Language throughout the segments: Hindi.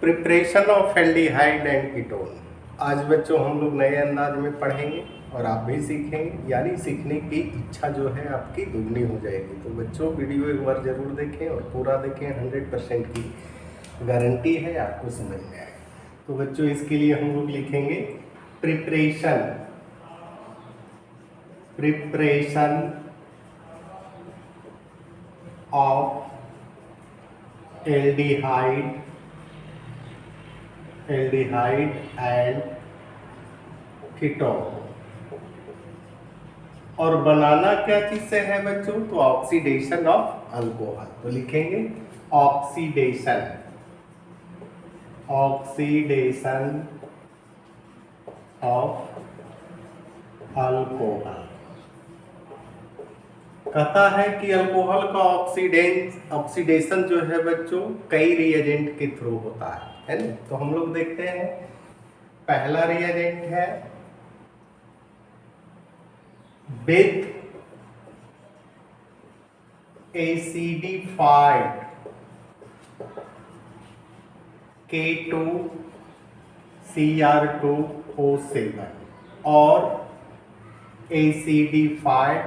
Preparation of aldehyde and ketone. आज बच्चों हम लोग नए अंदाज में पढ़ेंगे और आप भी सीखेंगे, यानी सीखने की इच्छा जो है आपकी दुगनी हो जाएगी। तो बच्चों वीडियो एक बार ज़रूर देखें और पूरा देखें, 100% की गारंटी है आपको समझ में आएगा। तो बच्चों इसके लिए हम लोग लिखेंगे preparation of aldehyde and ketone. और बनाना क्या चीज से है बच्चों? तो ऑक्सीडेशन ऑफ अल्कोहल। तो लिखेंगे ऑक्सीडेशन ऑफ अल्कोहल। कहता है कि अल्कोहल का ऑक्सीडेशन जो है बच्चों कई रिएजेंट के थ्रू होता है ना। तो हम लोग देखते हैं, पहला रिएजेंट है विथ एसिडिफाइड K2Cr2O7 और एसिडिफाइड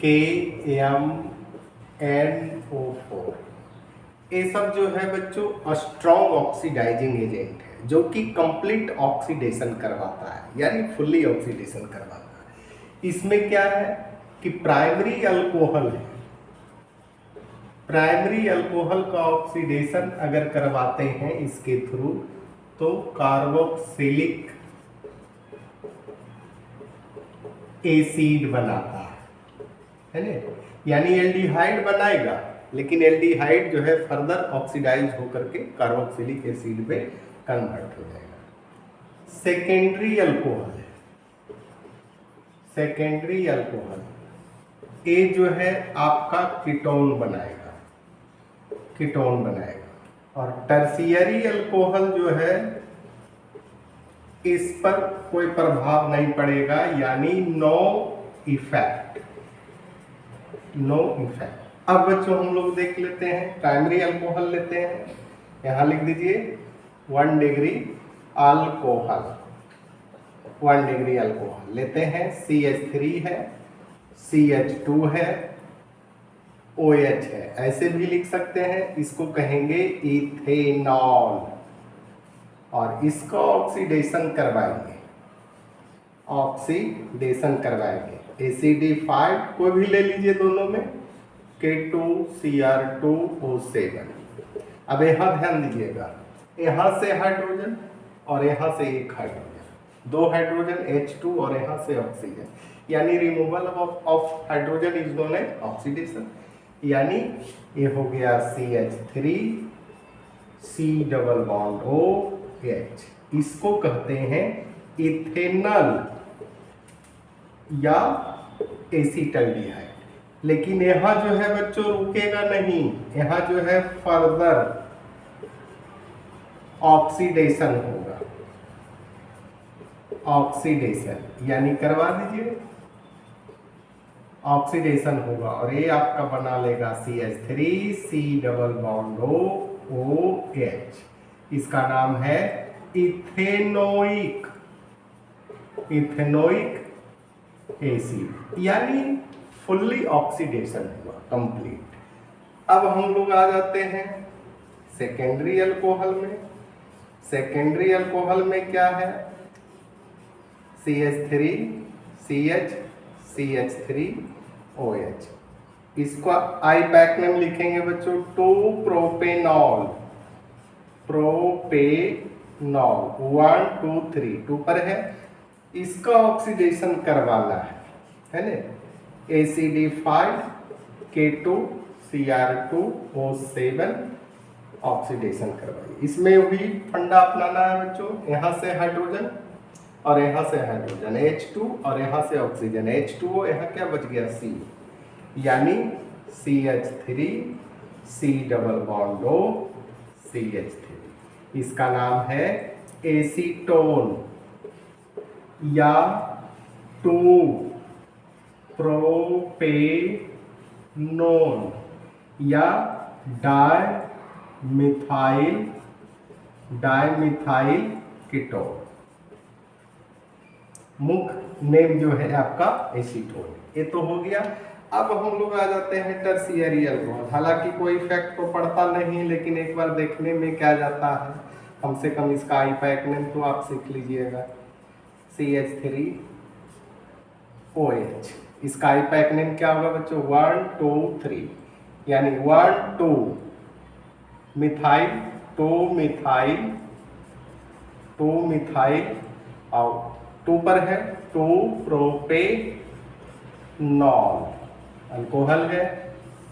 KMnO4। ये सब जो है बच्चों स्ट्रॉन्ग ऑक्सीडाइजिंग एजेंट है, जो कि कंप्लीट ऑक्सीडेशन करवाता है, यानी फुल्ली ऑक्सीडेशन करवाता है। इसमें क्या है कि प्राइमरी अल्कोहल का ऑक्सीडेशन अगर करवाते हैं इसके थ्रू, तो कार्बोक्सिलिक एसिड बनाता है ना, यानी एल्डिहाइड बनाएगा, लेकिन एल्डिहाइड जो है फर्दर ऑक्सीडाइज होकर के कार्बोक्सिलिक एसिड में कन्वर्ट हो जाएगा। सेकेंडरी अल्कोहल ये जो है आपका कीटोन बनाएगा। और टर्शियरी अल्कोहल जो है इस पर कोई प्रभाव नहीं पड़ेगा, यानी नो इफेक्ट। अब बच्चों हम लोग देख लेते हैं, प्राइमरी अल्कोहल लेते हैं। यहां लिख दीजिए 1 डिग्री अल्कोहल लेते हैं। CH3 है, CH2 है, OH है, ऐसे भी लिख सकते हैं। इसको कहेंगे इथेनॉल और इसका ऑक्सीडेशन करवाएंगे। एसिडिफाइड कोई भी ले लीजिए दोनों में, K2Cr2O7। अब यहाँ ध्यान दीजिएगा, यहाँ से हाइड्रोजन और यहाँ से एक हाइड्रोजन, 2 हाइड्रोजन H2 और यहाँ से ऑक्सीजन, यानी removal of hydrogen is known as oxidation. यानी ये हो गया CH3 C double bond OH। इसको कहते हैं इथेनॉल या एसिटाल्डिहाइड। लेकिन यहाँ जो है बच्चों रुकेगा नहीं, यहाँ जो है फर्दर ऑक्सीडेशन होगा। यानी करवा दीजिए, ऑक्सीडेशन होगा और ये आपका बना लेगा CH3 C double bond OH। इसका नाम है इथेनोइक एसिड, यानी फुल्ली ऑक्सीडेशन हुआ कंप्लीट। अब हम लोग आ जाते हैं सेकेंडरी अल्कोहल में क्या है? CH3 CH3 OH। इसको IPAC नेम लिखेंगे बच्चों 2 प्रोपेनॉल 1 2 3 2 पर है। इसका ऑक्सीडेशन करवाना है ना। एसिडिफाइड K2Cr2O7 ऑक्सीडेशन करवाइए। इसमें भी फंडा अपनाना है बच्चों, यहाँ से हाइड्रोजन और यहाँ से हाइड्रोजन H2 और यहाँ से ऑक्सीजन H2O, यहाँ क्या बच गया C, यानी CH3 C double bond O CH3। इसका नाम है एसीटोन या 2 प्रोपेनोन या डाइमिथाइल कीटोन। मुख्य नेम जो है आपका एसीटोन, ये तो हो गया। अब हम लोग आ जाते हैं टर्शियरी अल्कोहल। हालांकि कोई इफेक्ट तो पड़ता नहीं, लेकिन एक बार देखने में क्या जाता है, कम से कम इसका आईपैक नेम तो आप सीख लीजिएगा। CH3OH, इसका आईपैक नेम क्या होगा बच्चों? 1 2 3, यानी 1 2 मिथाइल, 2 मिथाइल और 2 पर है 2 प्रोपेनॉल अल्कोहल है।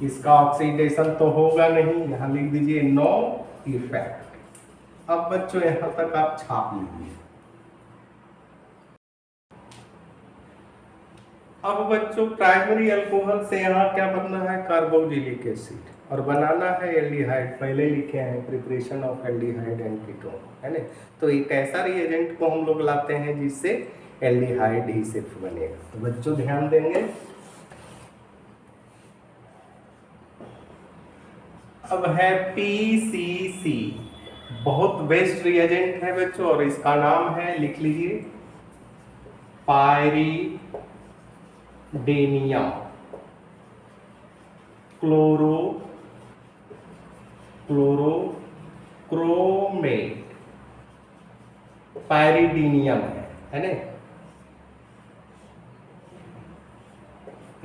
इसका ऑक्सीडेशन तो होगा नहीं, यहाँ लिख दीजिए नो इफेक्ट। अब बच्चों यहाँ तक आप छाप लीजिए। अब बच्चों प्राइमरी अल्कोहल से यहाँ क्या बनना है? कार्बोक्सिलिक एसिड, और बनाना है एल्डिहाइड। पहले लिखे हैं preparation of aldehyde and ketone, है ना। तो एक ऐसा रिएजेंट को हम लोग लाते हैं जिससे एल्डिहाइड ही सिर्फ बनेगा। तो बच्चों ध्यान देंगे। अब है PCC, बहुत बेस्ट रिएजेंट है बच्चों, और इसका नाम है, लिख लीजिए, पायरीडेनियम क्लोरोक्रोमेट। पायरीडीनियम है ना।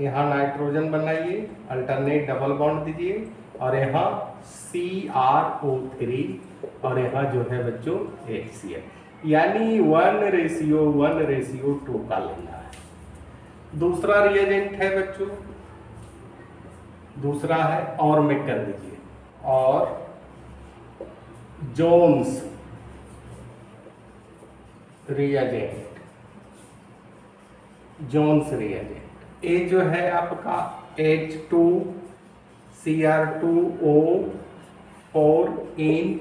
यहाँ नाइट्रोजन बनाइए, अल्टरनेट डबल बॉन्ड दीजिए, और यहाँ CrO3, और यहाँ जो है बच्चों HCl, यानी 1:1:2 का लेना है। दूसरा रिएजेंट है बच्चों, दूसरा है, और में कर दीजिए, और जोन्स रिएजेंट। ये जो है आपका H2Cr2O4 इन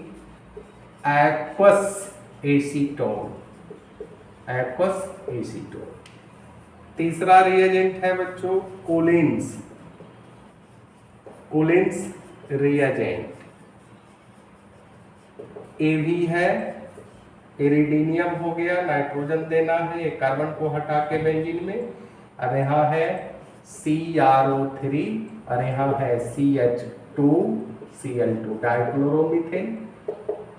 एक्वस एसीटोन। तीसरा रिएजेंट है बच्चों कोलिन्स रिएजेंट। ए भी है, इरिडीनियम हो गया, नाइट्रोजन देना है, एक कार्बन को हटा के बेंजीन में। अब यहाँ है CrO3, और यहाँ है CH2Cl2 डाइक्लोरोमीथेन।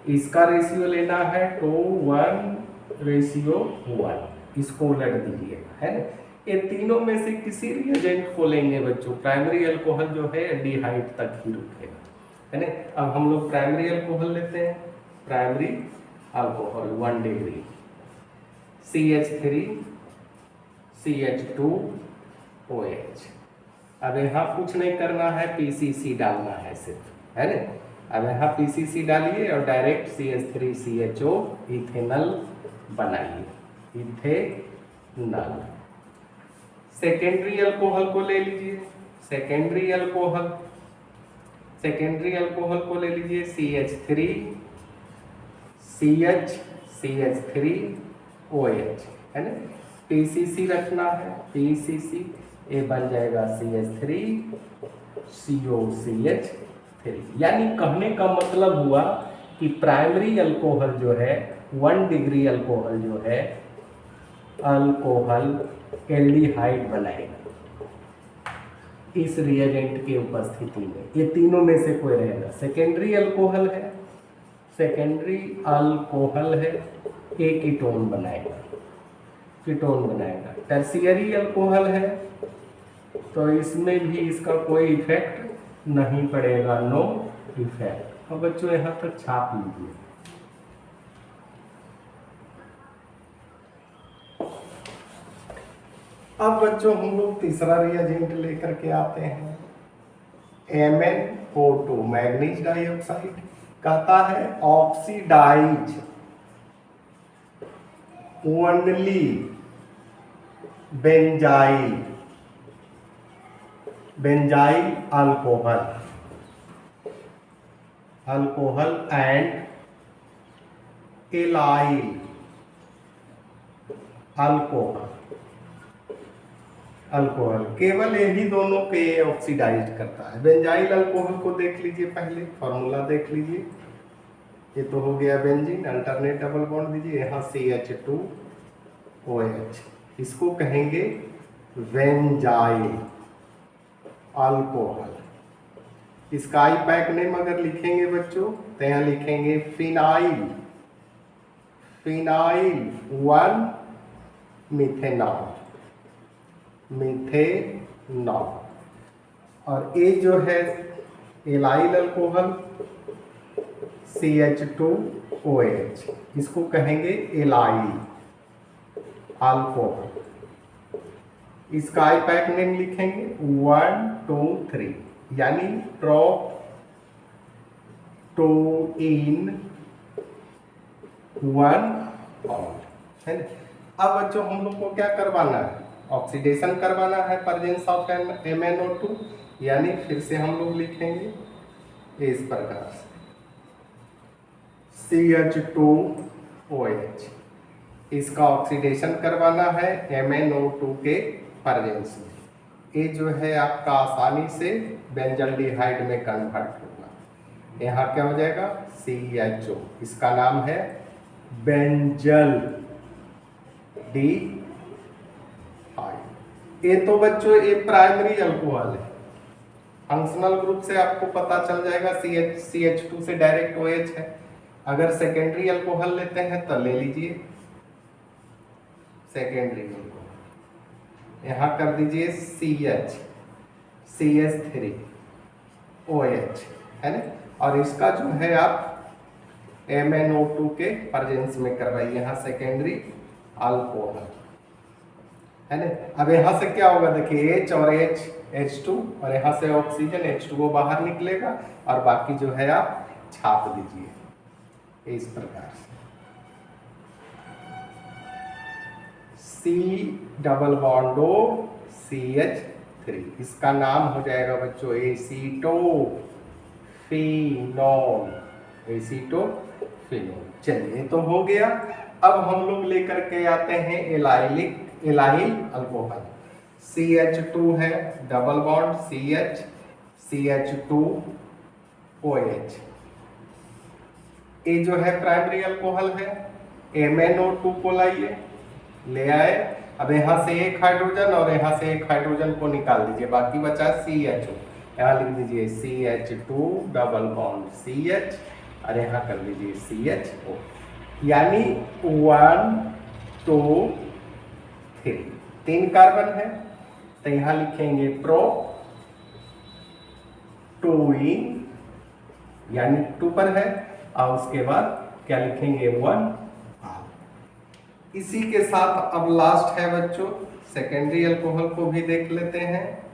इसका रेशियो लेना है 2:1:1, इसको उलट दीजिएगा, है ना। ये तीनों में से किसी रिएजेंट को लेंगे बच्चों। प्राइमरी अल्कोहल जो है एल्डिहाइड तक ही रुकेगा, है ना। अब हम लोग प्राइमरी अल्कोहल लेते हैं। Primary alcohol 1 degree, CH3 CH2OH। अब यहाँ कुछ नहीं करना है, PCC डालना है सिर्फ, है ना। अब यहाँ PCC डालिए और डायरेक्ट CH3CHO इथेनल बनाइए, इथेनल। सेकेंडरी अल्कोहल को ले लीजिए, सेकेंडरी अल्कोहल को ले लीजिए, CH3OH, है ना। PCC रखना है, PCC, ये बन जाएगा CH3COCH3। यानी कहने का मतलब हुआ कि प्राइमरी अल्कोहल जो है 1 डिग्री अल्कोहल जो है अल्कोहल एल्डिहाइड बनाएगा इस रिएजेंट की उपस्थिति में। ये तीनों में से कोई रहेगा। सेकेंडरी अल्कोहल है, एक कीटोन बनाएगा। टर्शियरी अल्कोहल है, तो इसमें भी इसका कोई इफेक्ट नहीं पड़ेगा, नो इफेक्ट। अब बच्चों यहाँ तक छाप लीजिए। अब बच्चों हम लोग तीसरा रिएजेंट लेकर के आते हैं, MnO2 मैग्नीज डाइऑक्साइड। कहता है oxidise only benzyl alcohol and allyl alcohol, केवल यही दोनों के ऑक्सीडाइज करता है। बेंजाइल अल्कोहल को देख लीजिए, पहले फॉर्मूला देख लीजिए। ये तो हो गया बेंजीन, अल्टरनेट डबल बॉन्ड दीजिए, यहाँ CH2OH, इसको कहेंगे बेंजाइल अल्कोहल। इसका आई पैक नेम अगर लिखेंगे बच्चों तो यहाँ लिखेंगे फिनाइल, फिनाइल 1 मिथेनॉल, मिथेनॉल। और ये जो है एलाइल अल्कोहल CH2OH, इसको कहेंगे एलाइल अल्कोहल। इसका आई पैक नेम लिखेंगे 1 2 3, यानी प्रोटोइन 1 ऑल, है ना। अब बच्चों हम लोग को क्या करवाना है, ऑक्सीडेशन करवाना है प्रेजेंस ऑफ MnO2, यानी फिर से हम लोग लिखेंगे इस प्रकार से CH2OH, इसका ऑक्सीडेशन करवाना है MnO2 के प्रेजेंस में। ये जो है आपका आसानी से बेंजल्डिहाइड में कन्वर्ट होगा। यहाँ क्या हो जाएगा CHO, इसका नाम है बेंजल डी हाइड। ये तो बच्चों ये प्राइमरी अल्कोहल है। फंक्शनल ग्रुप से आपको पता चल जाएगा CH2 से डायरेक्ट OH है। अगर सेकेंडरी अल्कोहल लेते हैं तो ले लीजिए सेकेंडरी अल्कोहल, यहाँ कर दीजिए CH3OH, है ना। और इसका जो है आप MnO2 के प्रेजेंस में करवाइए, यहाँ सेकेंडरी अल्कोहल, है ना। अब यहाँ से क्या होगा देखिए H और H2, और यहाँ से ऑक्सीजन H2O बाहर निकलेगा, और बाकी जो है आप छाप दीजिए इस प्रकार से C double bond O CH3, इसका नाम हो जाएगा बच्चों एसीटोफिनोल, एसीटोफिनोल। चलिए तो हो गया। अब हम लोग लेकर के आते हैं एलाइल अल्कोहल। CH2 है डबल बॉन्ड CH, CH2OH, ये जो है प्राइमरी अल्कोहल है। MnO2 को लाइए, ले आए। अब यहाँ से एक हाइड्रोजन और यहाँ से एक हाइड्रोजन को निकाल दीजिए, बाकी बचा CHO, यहाँ लिख दीजिए CH2 डबल बॉन्ड CH, और यहाँ कर दीजिए CHO, यानी 1 2 3, 3 कार्बन है तो यहाँ लिखेंगे प्रोटोइन, यानी 2 पर है, और उसके बाद क्या लिखेंगे 1। इसी के साथ अब लास्ट है बच्चों सेकेंडरी अल्कोहल को भी देख लेते हैं।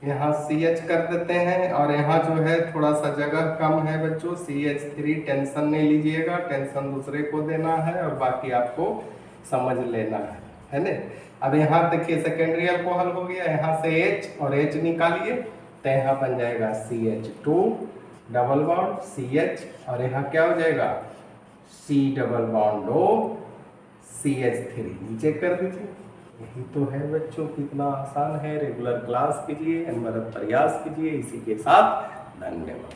यहाँ CH कर देते हैं, और यहाँ जो है थोड़ा सा जगह कम है बच्चों, CH3, टेंशन नहीं लीजिएगा, टेंशन दूसरे को देना है और बाकी आपको समझ लेना है ना। अब यहाँ देखिए सेकेंडरी अल्कोहल हो गया, यहाँ से H और H निकालिए तो यहाँ बन जाएगा CH2 डबल बॉन्ड CH, और यहाँ क्या हो जाएगा C double bond O CH3, नीचे कर दीजिए। यही तो है बच्चों, कितना आसान है। रेगुलर क्लास कीजिए, अनवरत प्रयास कीजिए। इसी के साथ धन्यवाद।